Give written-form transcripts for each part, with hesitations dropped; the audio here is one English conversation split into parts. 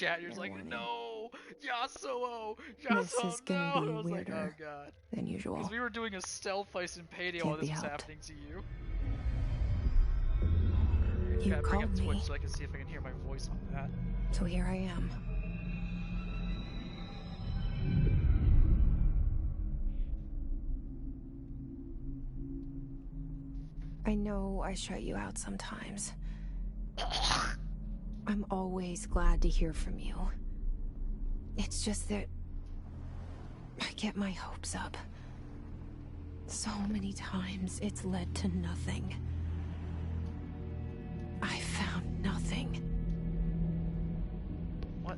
chat. You're just like, no, Yasuo, This Yasuo, is gonna no. be And I was like, oh weirder god. than usual. Because we were doing a stealth heist in Payday Can't while this be was helped. happening to you. You Gotta bring up called Twitch me, so I can see if I can hear my voice on that. so here I am. I know I shut you out sometimes. I'm always glad to hear from you. It's just that I get my hopes up. So many times it's led to nothing. I found nothing. What?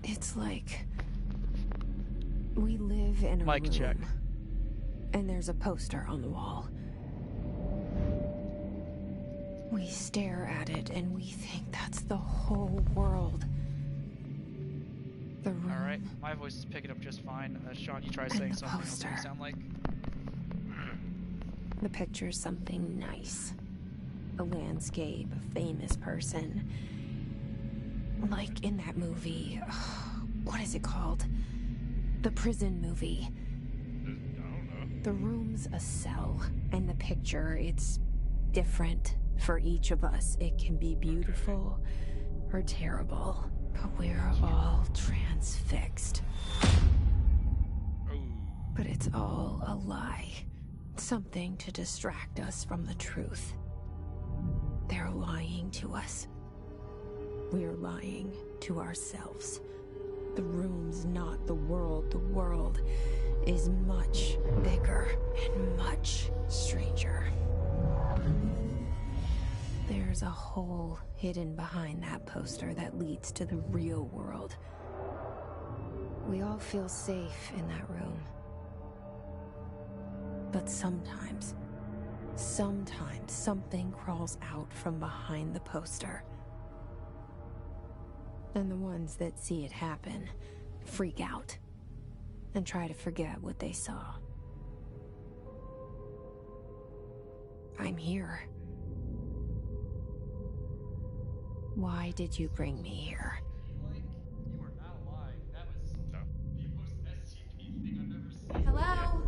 It's like we live in a Mic room, check. and there's a poster on the wall. We stare at it and we think that's the whole world. The room. Alright, my voice is picking up just fine. Sean, you try saying something. What does it sound like? The picture's something nice. A landscape, a famous person. Like in that movie. What is it called? The prison movie. I don't know. The room's a cell, and the picture, it's different for each of us. It can be beautiful or terrible, but we're all transfixed. Oh. But it's all a lie. Something to distract us from the truth. They're lying to us. We're lying to ourselves. The room's not the world. The world is much bigger and much stranger. There's a hole hidden behind that poster that leads to the real world. We all feel safe in that room. But sometimes something crawls out from behind the poster. And the ones that see it happen freak out and try to forget what they saw. I'm here. Why did you bring me here? You are not alive. That was the most SCP thing I've ever seen. Hello?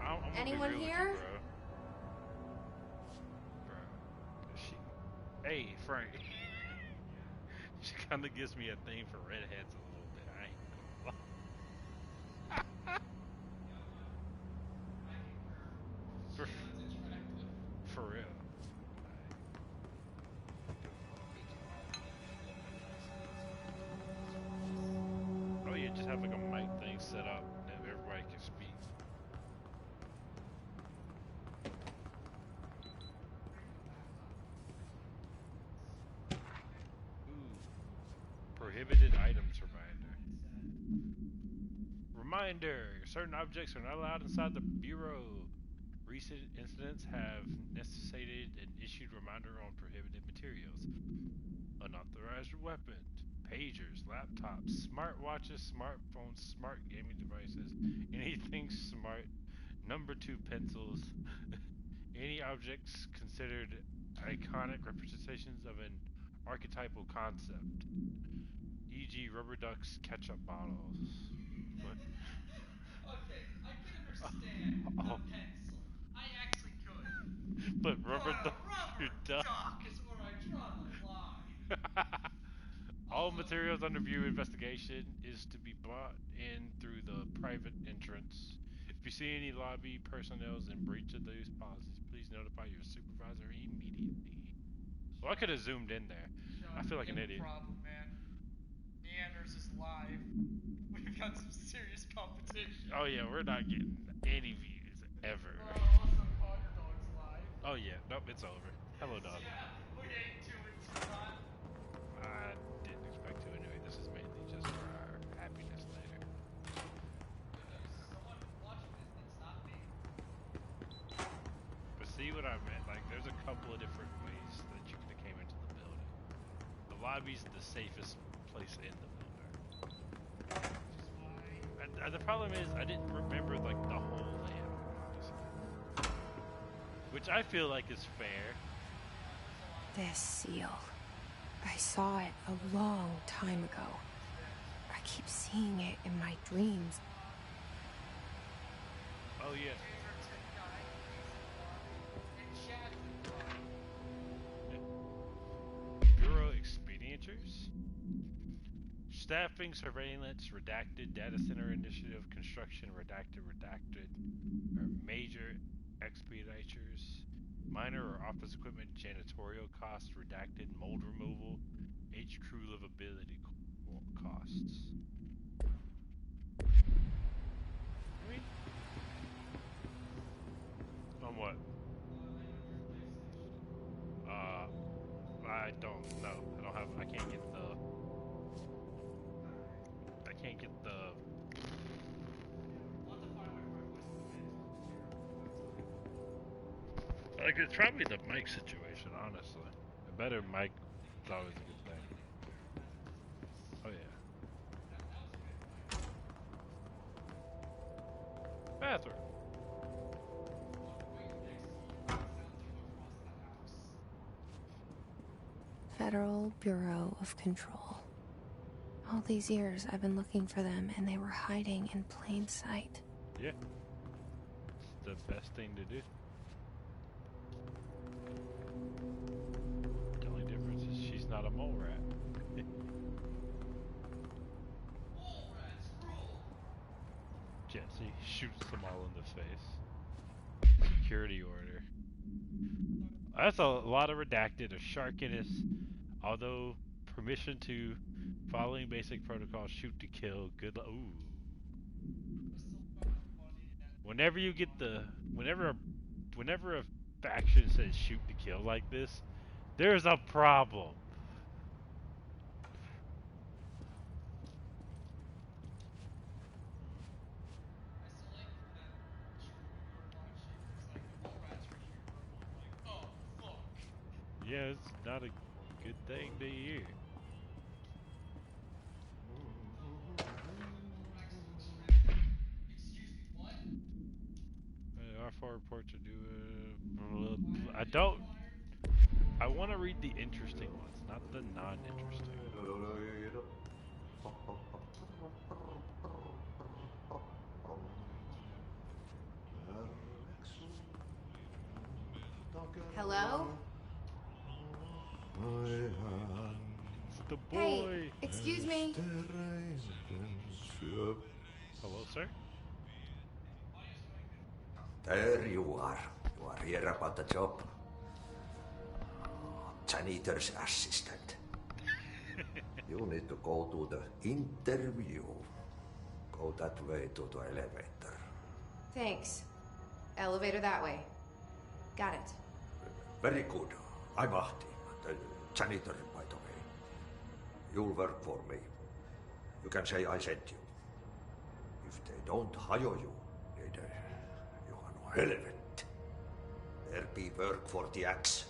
I'm gonna be Anyone real with here? you, bro. Hey, Frank. She kind of gives me a thing for redheads a little bit. I ain't gonna lie. For real. Oh yeah, just have like a mic thing set up that everybody can speak. Ooh. Prohibited items reminder. Reminder! Certain objects are not allowed inside the Bureau. Recent incidents have necessitated an issued reminder on prohibited materials. Unauthorized weapons, pagers, laptops, smartwatches, smartphones, smart gaming devices, anything smart, number 2 pencils, any objects considered iconic representations of an archetypal concept, e.g. rubber ducks, ketchup bottles. What? Okay, I can understand Oh. the pencil. I actually could. But rubber But ducks are rubber dumb. duck is where I draw the line. All materials under view investigation is to be brought in through the private entrance. If you see any lobby personnel in breach of those policies, please notify your supervisor immediately. Well, I could have zoomed in there. I feel like an idiot. Problem, man. Neanders is live. We've got some serious competition. Oh yeah, we're not getting any views ever. Also, Dog's live. Oh yeah, nope, it's over. Hello, dog. Yeah, we ate 2 and 2 on. I didn't expect to anyway. This is mainly just for our happiness later. Someone watching this that's not me. But see what I meant? Like, there's a couple of different ways that you could have came into the building. The lobby's the safest place in the building. And the problem is, I didn't remember, like, the whole layout, honestly. Which I feel like is fair. This seal. I saw it a long time ago. I keep seeing it in my dreams. Oh yeah. Bureau expedienters. Staffing, surveillance, redacted, data center initiative, construction, redacted, or major expenditures, minor or office equipment, janitorial costs, redacted, mold removal, H crew livability costs. Really? On what? I don't know. I can't get the. Like, it's probably the mic situation, honestly. A better mic is always a good thing. Oh, yeah. Bathroom. Federal Bureau of Control. All these years I've been looking for them and they were hiding in plain sight. Yeah. It's the best thing to do. The only difference is she's not a mole rat. Jesse shoots them all in the face. Security order. That's a lot of redacted. A sharkiness. Although permission to following basic protocol, shoot to kill. Good. Ooh. Whenever you get whenever a faction says shoot to kill like this, there's a problem. Yeah, it's not a good thing to hear. R4 reports are due. I don't. I want to read the interesting ones, not the non-interesting. Hello? It's the boy. Hey, excuse me. Hello, sir. There you are. You are here about the job. Janitor's assistant. You need to go to the interview. Go that way to the elevator. Thanks. Elevator that way. Got it. Very good. I'm Ahti, the janitor, by the way. You'll work for me. You can say I sent you. If they don't hire you, you are no relevant. There be work for the axe.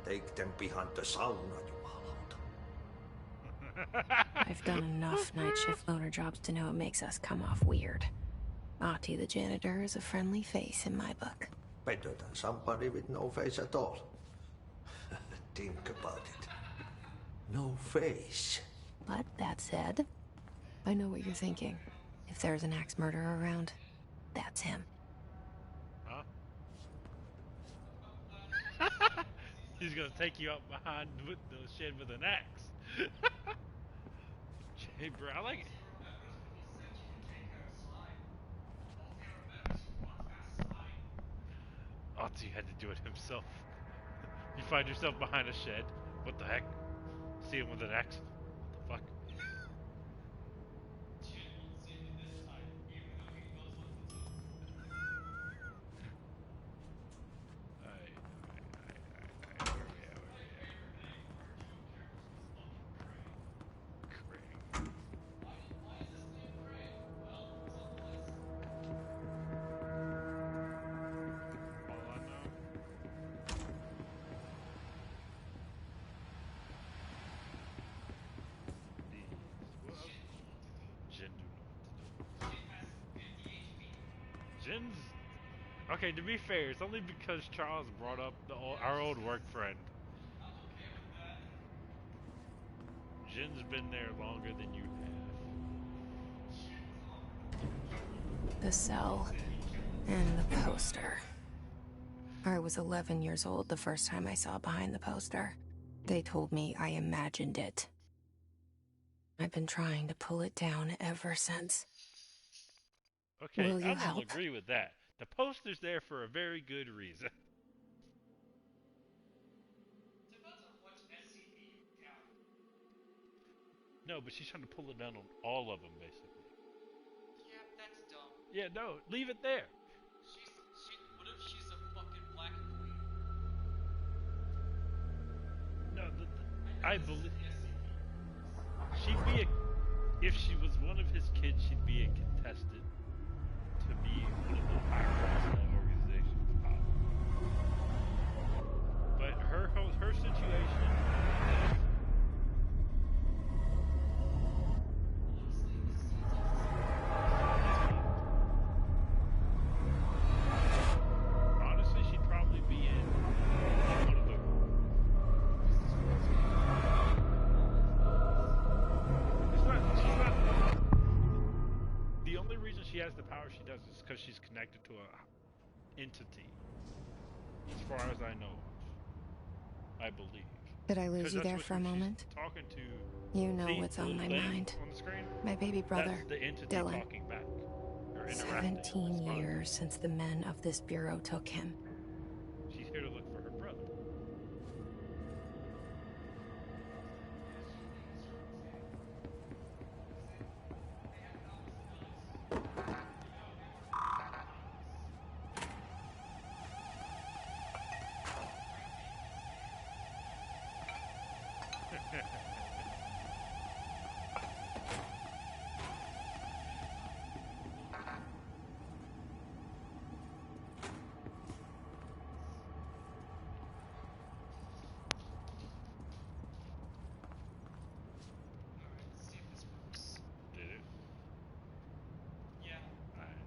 Take them behind the sauna, jumalauta. I've done enough night shift loner jobs to know it makes us come off weird. Ahti the janitor is a friendly face in my book. Better than somebody with no face at all. Think about it. No face. But that said, I know what you're thinking. If there's an axe murderer around, that's him. Huh? He's gonna take you out behind the shed with an axe. Hey, bro, I like it. Ahti had to do it himself. You find yourself behind a shed. What the heck? See him with an axe. What the fuck? Jin's... Okay, to be fair, it's only because Charles brought up our old work friend. Jin's been there longer than you have. The cell and the poster. I was 11 years old the first time I saw behind the poster. They told me I imagined it. I've been trying to pull it down ever since. Okay, Will you I don't help? agree with that. The poster's there for a very good reason. Depends on which SCP you count. No, but she's trying to pull it down on all of them, basically. Yeah, that's dumb. Yeah, no, leave it there. What if she's a fucking black queen? No, I believe she'd be if she was one of his kids, she'd be a contestant to be one of the higher in that organization. But her situation. Honestly, she'd probably be in one of the. She's not. The only reason she has the power she does is because she's connected to a entity. As far as I know, I believe. Did I lose 'Cause you that's there what for a she's moment? Talking to. You know See, what's on my Lane mind. on the screen? My baby brother, That's the entity Dylan. talking back. Or interacting. 17 responding. years since the men of this bureau took him. She's here to look for her brother. Alright, let's see if this works. Did it? Yeah. Alright.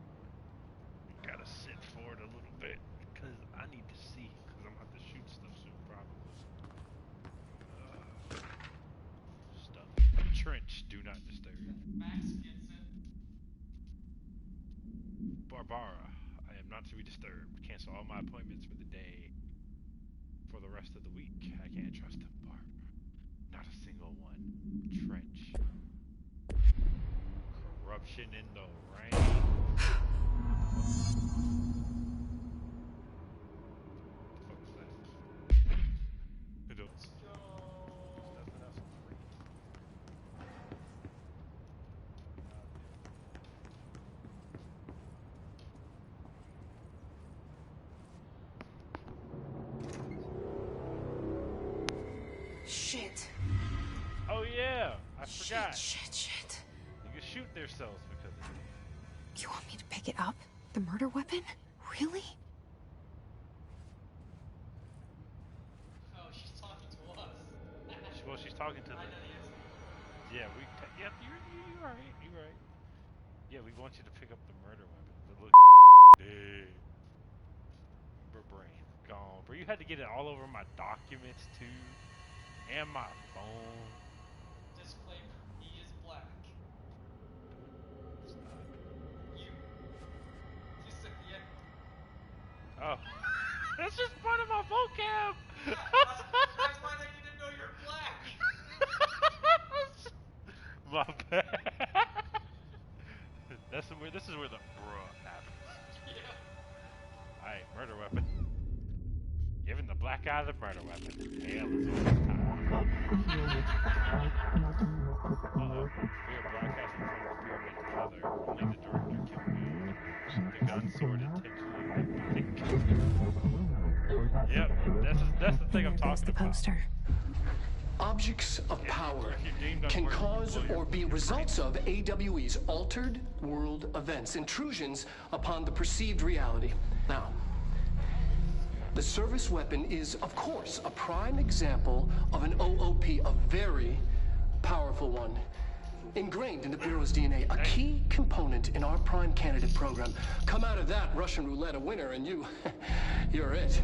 Gotta sit forward a little bit because I need to see. Because I'm about to shoot stuff soon, probably. Stuff. Trench, do not disturb. Max gets it. Barbara, I am not to be disturbed. Cancel all my appointments for the day. For the rest of the week. I can't trust him, Barbara. Not a single one. Trench. Corruption in the rain. What the fuck is that? It don't. Let's go. There's nothing else on the screen. Shit. Oh yeah, I forgot. Shit. You can shoot their cells because of it. You want me to pick it up? The murder weapon? Really? Oh, she's talking to us. Well, she's talking to I the. know, yes. Yeah, yeah, you're right. You're right. Yeah, we want you to pick up the murder weapon. The little dude. Her brain gone, bro. You had to get it all over my documents too, and my phone. Disclaimer, he is black. It's not. You said yeah. Oh, that's just part of my vocab. That's why they need to know you're black. My bad. This is where the bruh happens. Yeah. Alright, murder weapon. Giving the black guy the murder weapon. Hell is on time. Uh-oh. We are broadcasting from the pyramid brother. Only the director can move. The gun sword intentionally. Yep, that's the thing I'm There goes talking the about. poster. Objects of power can cause or be results of AWE's altered world events, intrusions upon the perceived reality. Now, the service weapon is, of course, a prime example of an OOP, a very powerful one. Ingrained in the Bureau's DNA, a key component in our prime candidate program. Come out of that Russian roulette a winner and you're it.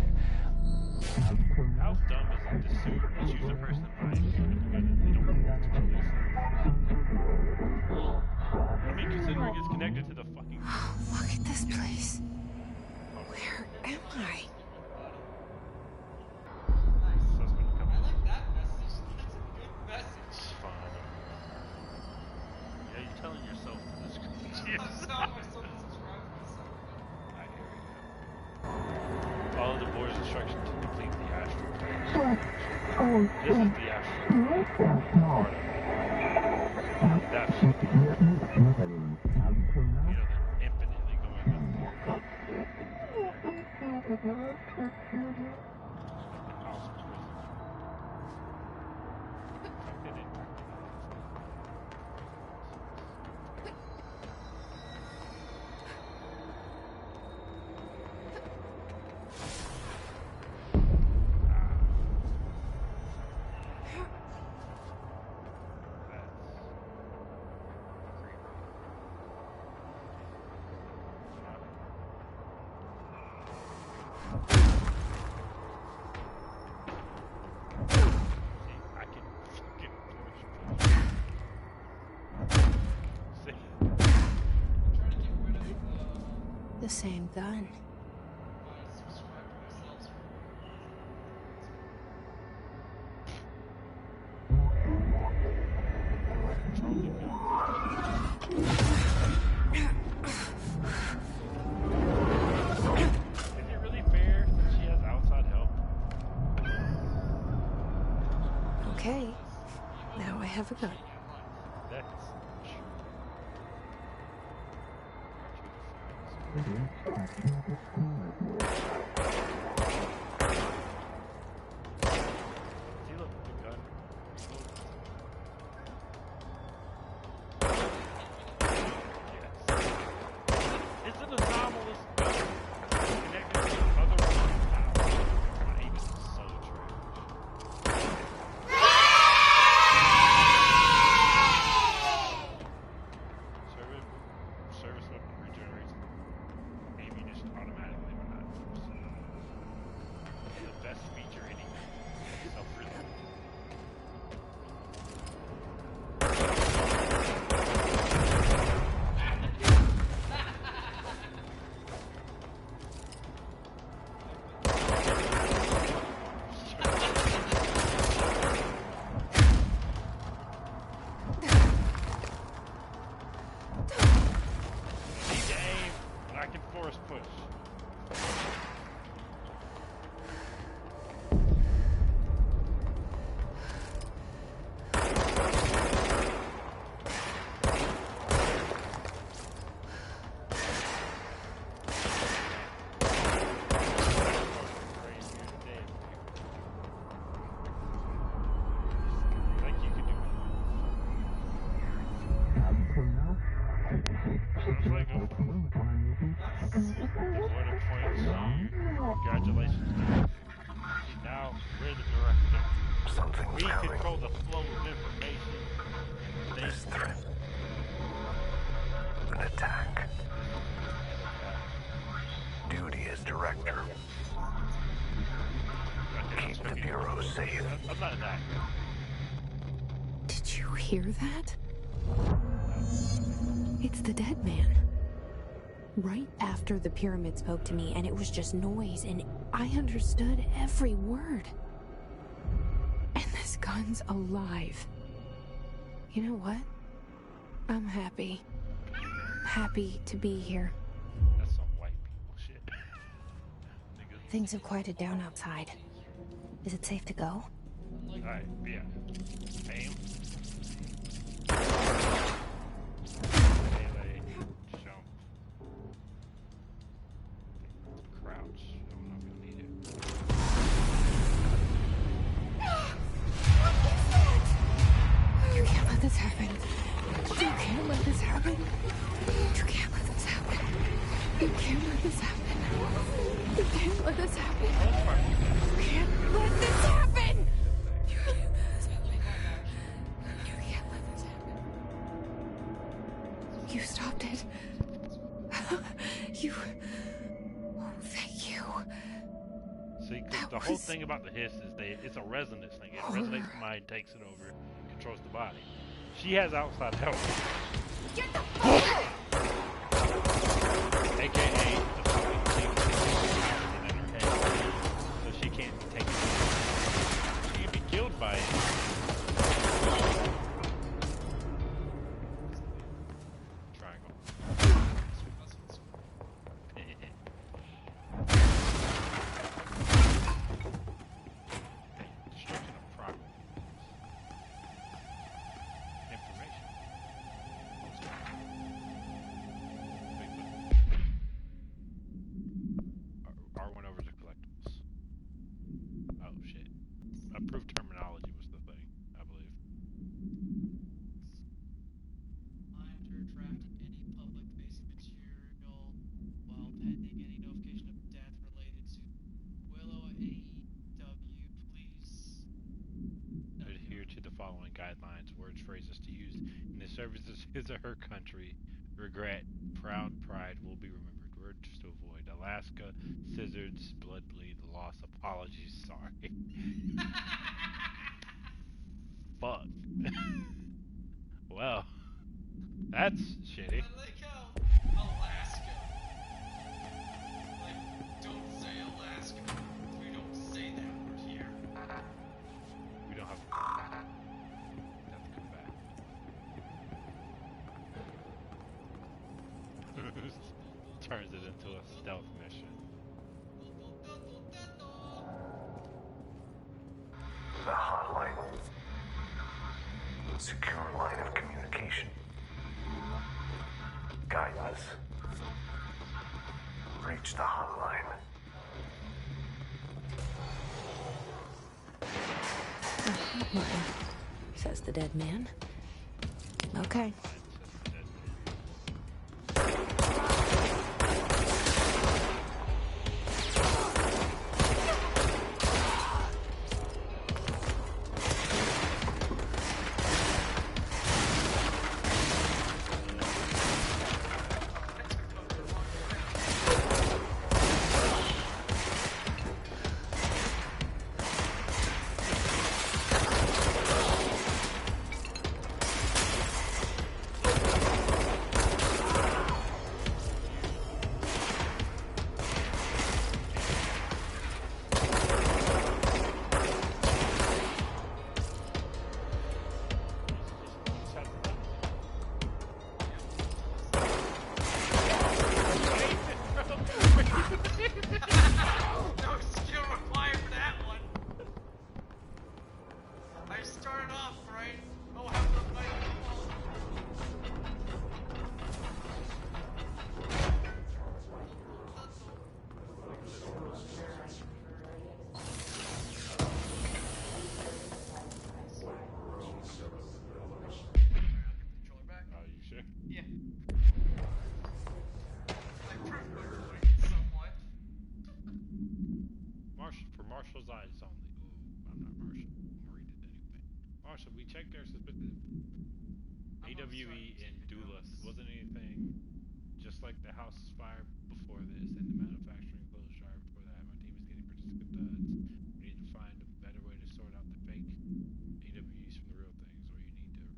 How dumb is it to choose a person by you don't want to instruction to complete the astral plane. This is the astral part of it. That's the infinitely going up. House prison. Tucked it in. The same gun. Is it really fair that she has outside help? Okay, now I have a gun. That's true. See, look, the gun. Yes. It's an anomalous gun connected to other powers. My aim is so trash. Service weapon regenerates ammunition automatically when not used. The best feature anyway. Self-reload. Need to aim, and I can force push. Think you could do it. Looks like a devoid of points. Congratulations. Now we're the director. Something's We coming. control the flow of information. This threat. An attack. Duty as director. Keep the Bureau safe. I'm not an actor. Did you hear that? It's the dead man. Right after the pyramid spoke to me, and it was just noise, and I understood every word. And this gun's alive. You know what? I'm happy. Happy to be here. That's some white people shit. Niggas. Things have quieted down outside. Is it safe to go? Alright, yeah. Aim. Melee. Jump. Crouch. I don't know if you'll need it. You can't let this happen. You can't let this happen. You can't let this happen. You can't let this happen. You can't let this happen. You can't let this happen. You can't let this happen. You can't let this happen. You stopped it. You. Oh, thank you. See, 'cause That the whole was thing about the hiss is it's a resonance thing. It horror. resonates the mind, takes it over, controls the body. She has outside help. Get the fuck AKA the fucking thing that's in her head. So she can't take it. She can be killed by it. Triangle. defense, words, phrases to use in the service of his or her country. Regret, proud pride will be remembered. Words to avoid: Alaska, scissors, blood bleed, loss, apologies, sorry. Fuck. Well, that's shitty. I like how Alaska. Like, don't say Alaska. We don't say that word here. We don't have to come back. Turns it into a stealth mission. The hotline. Secure line of communication. Guide us. Reach the hotline. Hotline, says the dead man. Okay. No skill required for that one. I started off right. Oh, how the fight. Controller back. Are you sure? Yeah. I proved my point somewhat. Marshall, for Marshall's eyes only. Ooh, I'm not Marshall. I'm read it anyway. Marshall, we checked their suspected AWE in Doulas. Wasn't anything just like the house fire before this and the manufacturing closed sharp before that. My team is getting participant duds. We need to find a better way to sort out the fake AWEs from the real things, or you need to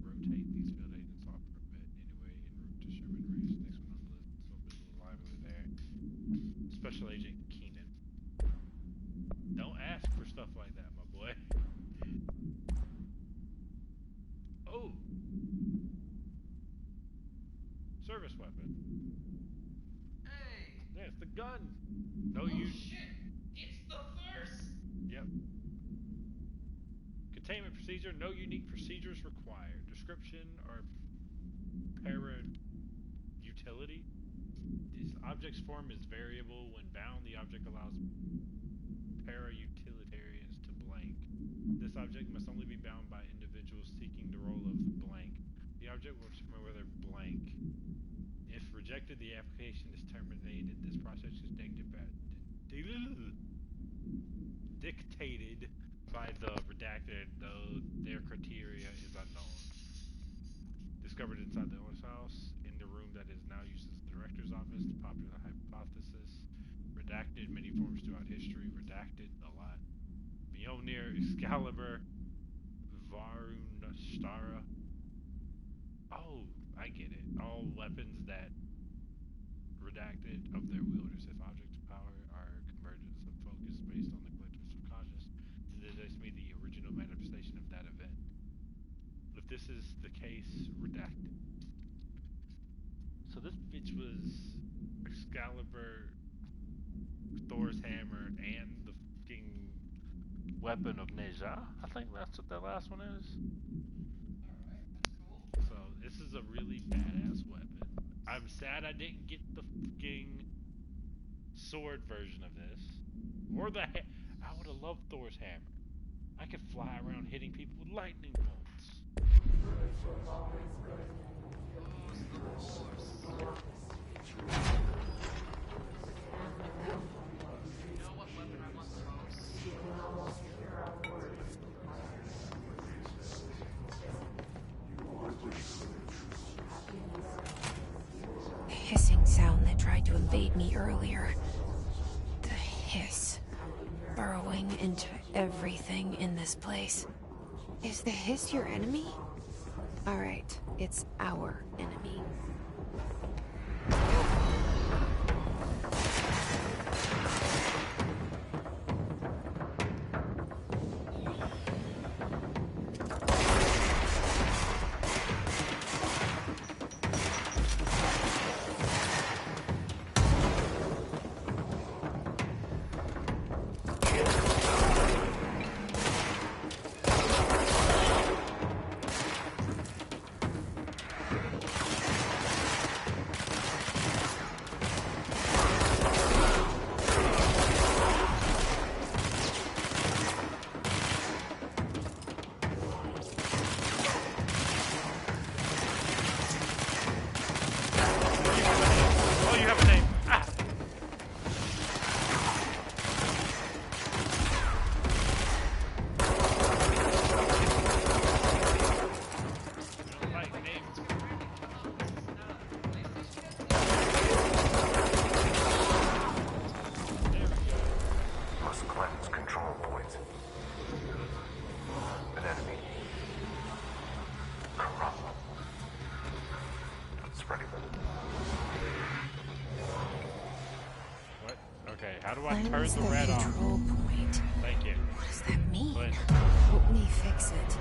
rotate these field agents off for a bit. Anyway, en route to Sherman Reeves. Next one on the list. So visual lively there. Special Agent Keenan. Don't ask for stuff like that, my boy. Oh! Service weapon. Hey. Yeah, it's the gun. No Oh use. shit. It's the first. Yep. Containment procedure. No unique procedures required. Description or para utility. This object's form is variable. When bound, the object allows para-utilitarians to blank. This object must only be bound by individuals seeking the role of blank. The object will determine whether blank. If rejected, the application is terminated. This process is dictated by the redacted, though their criteria is unknown. Discovered inside the owner's house, in the room that is now used as the director's office. The popular hypothesis. Redacted many forms throughout history. Redacted a lot. Mjolnir, Excalibur, Varunastara. Oh, I get it. All weapons that redacted of their wielders. If objects of power are convergence of focus based on the collective subconscious, then this may be the original manifestation of that event. If this is the case, redacted. So this bitch was Excalibur, Thor's hammer, and the fucking weapon of Neja. I think that's what that last one is. So this is a really badass weapon. I'm sad I didn't get the fucking sword version of this, or the. I would have loved Thor's hammer. I could fly around hitting people with lightning bolts. You know what weapon I want the most? invade me earlier. The hiss. Burrowing into everything in this place. Is the hiss your enemy? Alright, it's our enemy. How do I turn the red off? Control point. Thank you. What does that mean? But Help me fix it.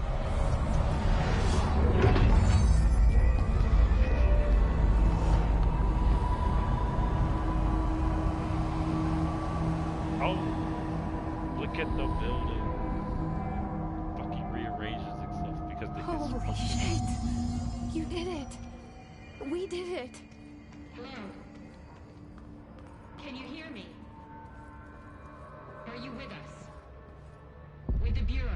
oh, look at the building. Fucking rearranges itself because the Holy shit! You did it! We did it! Hello? Can you hear me? Are you with us? With the Bureau?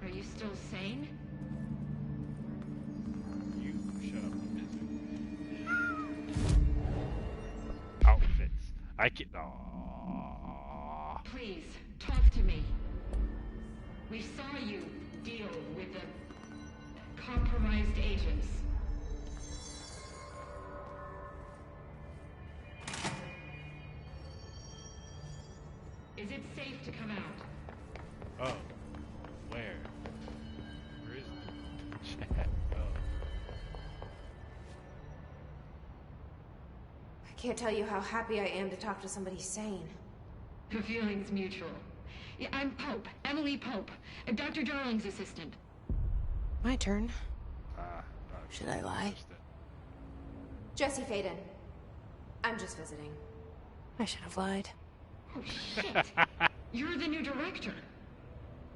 Are you still sane? You shut up, I'm busy. Outfits. I can. Aww. Please, talk to me. We saw you deal with the compromised agents. Is it safe to come out? Oh. Where? Where is the chat? Oh. I can't tell you how happy I am to talk to somebody sane. The feeling's mutual. Yeah, I'm Pope, Emily Pope, Dr. Darling's assistant. My turn. Not Should I lie? interested. Jesse Faden. I'm just visiting. I should have lied. Oh, shit. You're the new director.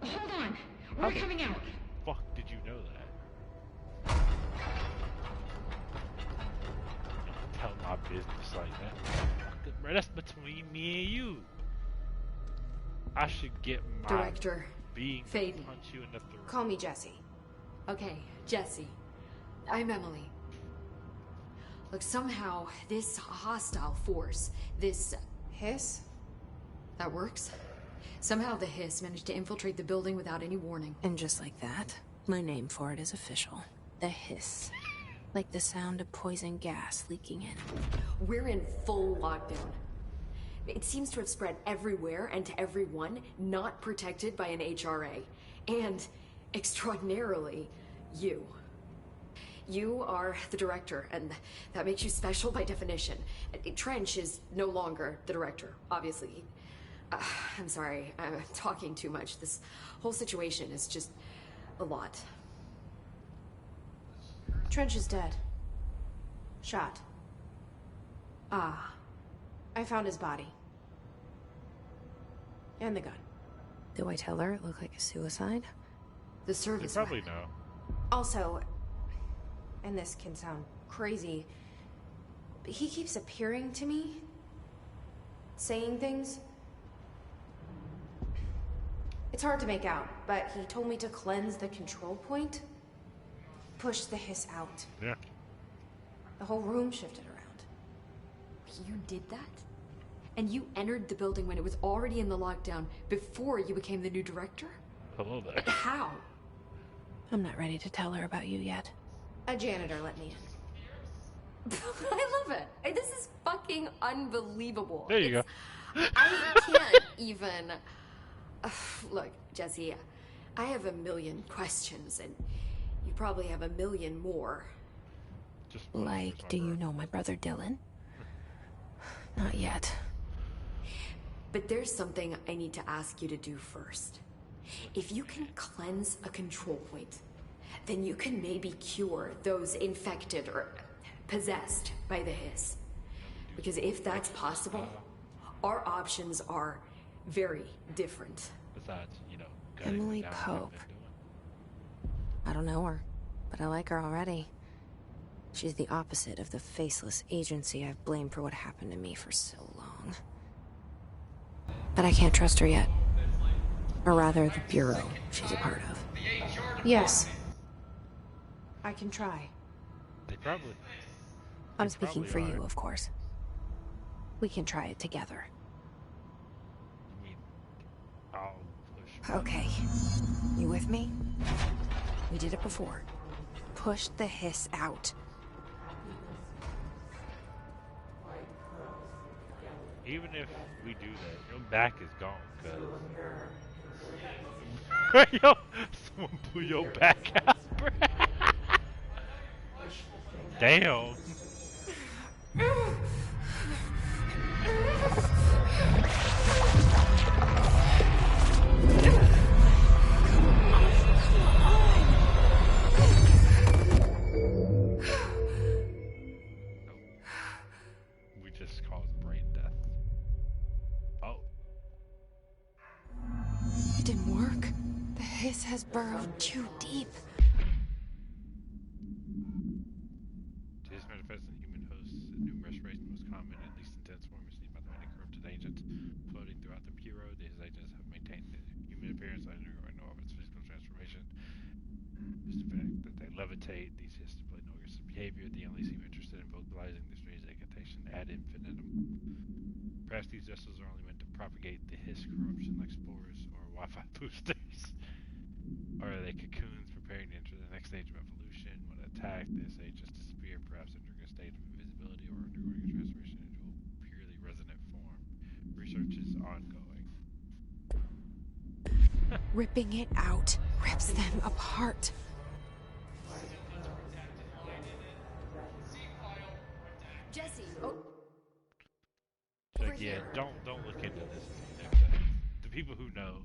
Hold on. We're coming out. Fuck did you know that? Don't tell my business like that. Bro, that's between me and you. I should get my Director being to Faden. punch you in the throat. Call me Jesse. Okay, Jesse. I'm Emily. Look, somehow this hostile force, this... Hiss? that works? Somehow the Hiss managed to infiltrate the building without any warning. And just like that, my name for it is official. The hiss. Like the sound of poison gas leaking in. We're in full lockdown. It seems to have spread everywhere and to everyone not protected by an HRA. And, extraordinarily, you. You are the director, and that makes you special by definition. Trench is no longer the director, obviously. I'm sorry, I'm talking too much. This whole situation is just a lot. Trench is dead. Shot. Ah. I found his body. And the gun. Do I tell her it looked like a suicide? The You service probably weapon. know. Also, and this can sound crazy, but he keeps appearing to me, saying things. It's hard to make out, but he told me to cleanse the control point, push the hiss out. Yeah. The whole room shifted around. You did that? And you entered the building when it was already in the lockdown before you became the new director? Hello there. How? I'm not ready to tell her about you yet. A janitor let me in. I love it. This is fucking unbelievable. There you go. I can't even... Look, Jesse, I have a million questions, and you probably have a million more. Like, do you know my brother Dylan? Not yet. But there's something I need to ask you to do first. If you can cleanse a control point, then you can maybe cure those infected or possessed by the hiss. Because if that's possible, our options are very different. Besides, you know, Emily Pope. I don't know her, but I like her already. She's the opposite of the faceless agency I've blamed for what happened to me for so long. But I can't trust her yet. Or rather, the Bureau she's a part of. Yes. I can try. They probably. I'm speaking for you, of course. We can try it together. I mean, I'll push. Okay. You with me? We did it before. Push the hiss out. Even if we do that, your back is gone, cuz. Yo, someone pull your back out, bro. Damn. We just caused brain death. Oh. It didn't work. The hiss has burrowed too deep. This manifests in human hosts in numerous races, most common, at least intense form, is seen by the many corrupted agents floating throughout the Bureau. These agents have maintained the human appearance undergoing no obvious physical transformation. Just the fact that they levitate, these hiss display no aggressive behavior. They only seem interested in vocalizing the strange incantation ad infinitum. Perhaps these vessels are only meant to propagate the hiss corruption like spores or Wi-Fi boosters. Or are they cocoons preparing to enter the next stage of evolution? When attacked, this agents disappear, perhaps entering a state of invisibility or undergoing a transformation into a purely resonant form. Research is ongoing. Ripping it out rips them apart. Jesse, oh. Like, yeah, don't look into this. The people who know.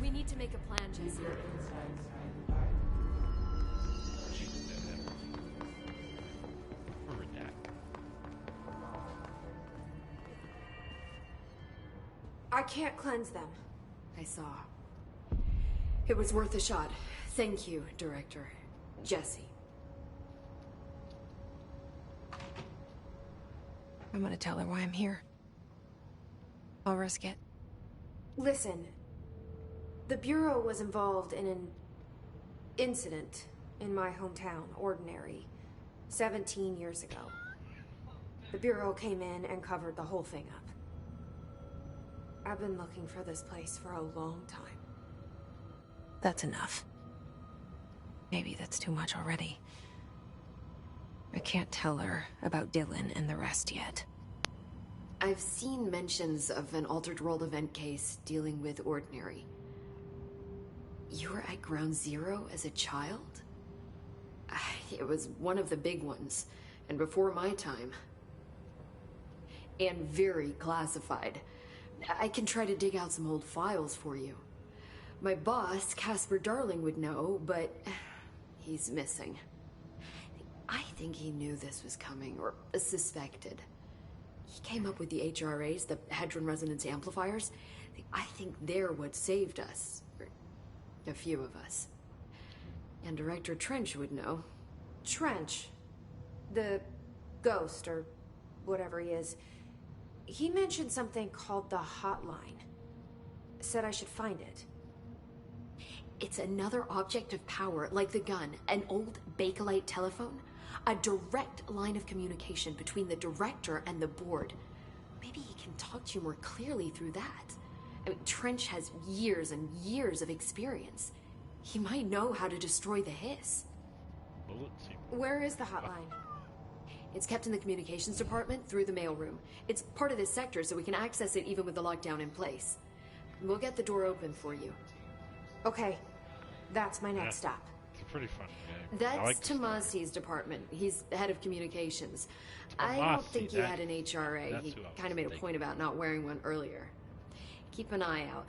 We need to make a plan, Jesse. I can't cleanse them. I saw. It was worth a shot. Thank you, Director. Jesse. I'm gonna tell her why I'm here. I'll risk it. Listen, the Bureau was involved in an incident in my hometown, Ordinary, 17 years ago. The Bureau came in and covered the whole thing up. I've been looking for this place for a long time. That's enough. Maybe that's too much already. I can't tell her about Dylan and the rest yet. I've seen mentions of an Altered World event case dealing with Ordinary. You were at Ground Zero as a child? It was one of the big ones, and before my time. And very classified. I can try to dig out some old files for you. My boss, Casper Darling, would know, but he's missing. I think he knew this was coming, or suspected. He came up with the HRAs, the Hadron Resonance Amplifiers. I think they're what saved us. Or a few of us. And Director Trench would know. Trench? The ghost, or whatever he is. He mentioned something called the Hotline. Said I should find it. It's another object of power, like the gun, an old Bakelite telephone. A direct line of communication between the director and the board. Maybe he can talk to you more clearly through that. I mean, Trench has years and years of experience. He might know how to destroy the hiss. Bullets. Where is the hotline? It's kept in the communications department through the mailroom. It's part of this sector, so we can access it even with the lockdown in place. We'll get the door open for you. Okay, that's my next stop. It's a pretty fun game. That's I like the story. Tomasi's department. He's head of communications. I don't think he had an HRA. He kind of made a point about not wearing one earlier. Keep an eye out.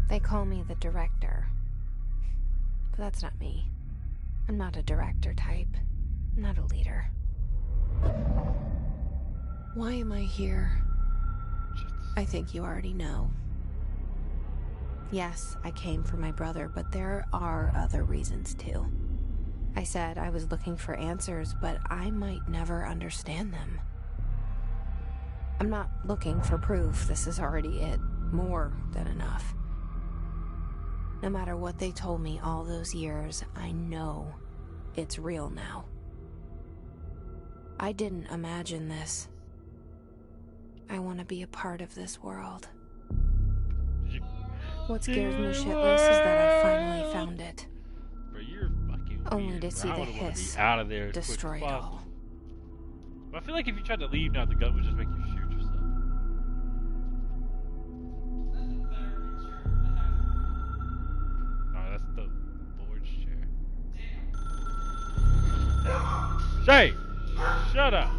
They call me the director. But that's not me. I'm not a director type. I'm not a leader. Why am I here? I think you already know. Yes, I came for my brother, but there are other reasons too. I said I was looking for answers, but I might never understand them. I'm not looking for proof. This is already it. More than enough. No matter what they told me all those years, I know it's real now. I didn't imagine this. I want to be a part of this world. What scares me shitless is that I finally found it. Bro, you're fucking Only weird, to bro. see I the would've wanted to be hiss out of there as destroy quick it as all. possible. But I feel like if you tried to leave now, the gun would just make you shoot yourself. No, that's the Lord's chair. Shay! Shut up!